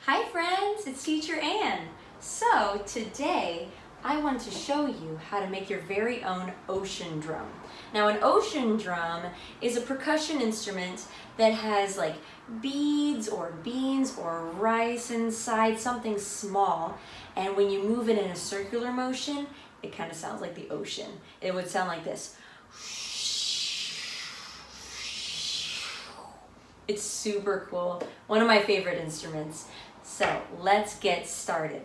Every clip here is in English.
Hi friends, it's Teacher Ann. So today I want to show you how to make your very own ocean drum. Now an ocean drum is a percussion instrument that has like beads or beans or rice inside, something small, and when you move it in a circular motion, it kind of sounds like the ocean. It would sound like this. It's super cool. One of my favorite instruments. So let's get started.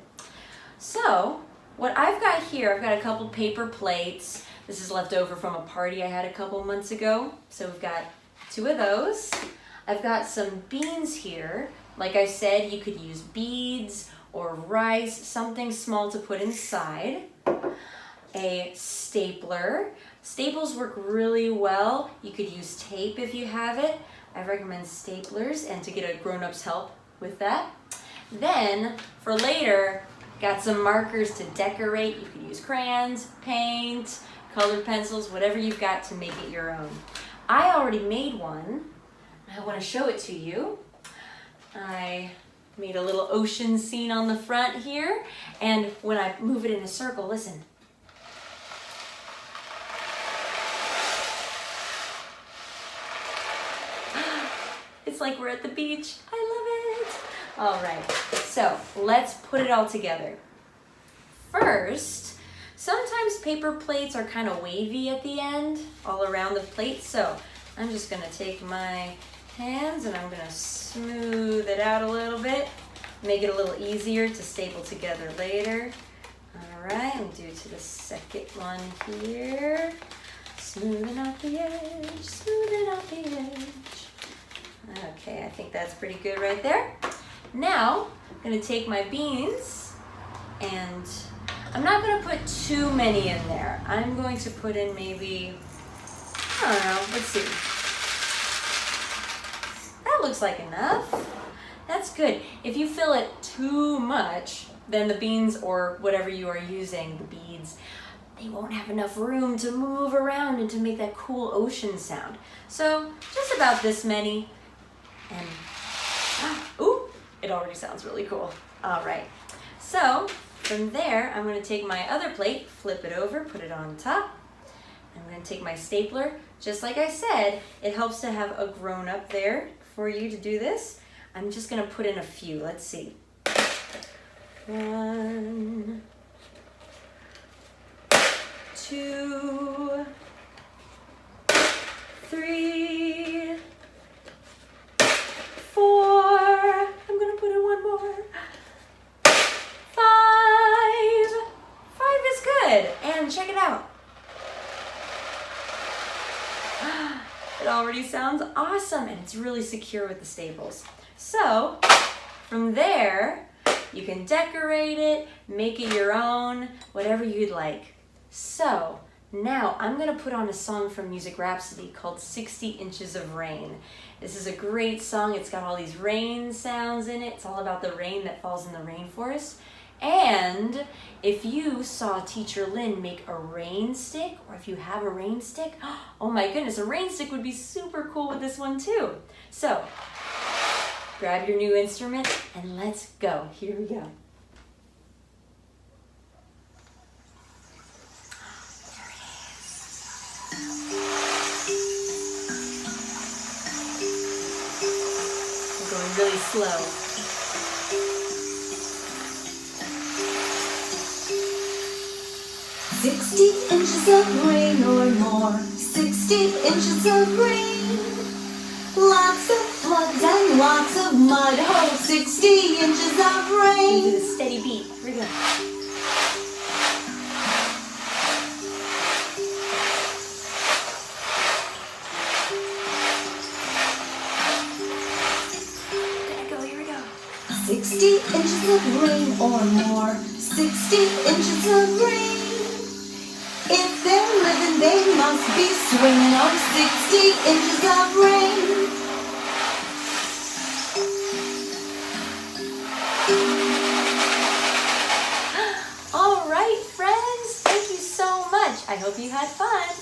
So what I've got here, I've got a couple paper plates. This is left over from a party I had a couple months ago. So we've got 2 of those. I've got some beans here. Like I said, you could use beads or rice, something small to put inside. A stapler. Staples work really well. You could use tape if you have it. I recommend staplers and to get a grown-up's help with that. Then for later, got some markers to decorate. You could use crayons, paint, colored pencils, whatever you've got to make it your own. I already made one. I want to show it to you. I made a little ocean scene on the front here, and when I move it in a circle, listen. It's like we're at the beach. I love it. All right, so let's put it all together. First, sometimes paper plates are kind of wavy at the end, all around the plate. So I'm just gonna take my hands and I'm gonna smooth it out a little bit, make it a little easier to staple together later. All right, and do it to the second one here. Smoothing out the edge, smoothing out the edge. Okay, I think that's pretty good right there. Now, I'm gonna take my beans and I'm not gonna put too many in there. I'm going to put in maybe, I don't know, let's see. That looks like enough. That's good. If you fill it too much, then the beans or whatever you are using, the beads, they won't have enough room to move around and to make that cool ocean sound. So just about this many. And, ooh, it already sounds really cool. All right, so from there, I'm gonna take my other plate, flip it over, put it on top. I'm gonna take my stapler. Just like I said, it helps to have a grown-up there for you to do this. I'm just gonna put in a few, let's see. 1, 2, 3, 4, I'm gonna put in one more. 5 is good, and check it out. It already sounds awesome, and it's really secure with the staples. So, from there, you can decorate it, make it your own, whatever you'd like. So, now I'm gonna put on a song from Rhapsody called 60 Inches of Rain. This is a great song. It's got all these rain sounds in it. It's all about the rain that falls in the rainforest. And if you saw Teacher Lynn make a rain stick, or if you have a rain stick, oh my goodness, a rain stick would be super cool with this one too. So, grab your new instrument and let's go. Here we go. Going really slow. "60 inches of rain or more, 60 inches of rain. Lots of floods and lots of mud, oh, 60 inches of rain." Do the steady beat. Here we go. Here we go. 60 inches of rain or more, 60 inches of rain. If they're living, they must be swinging on 60 inches of rain. All right, friends, thank you so much. I hope you had fun.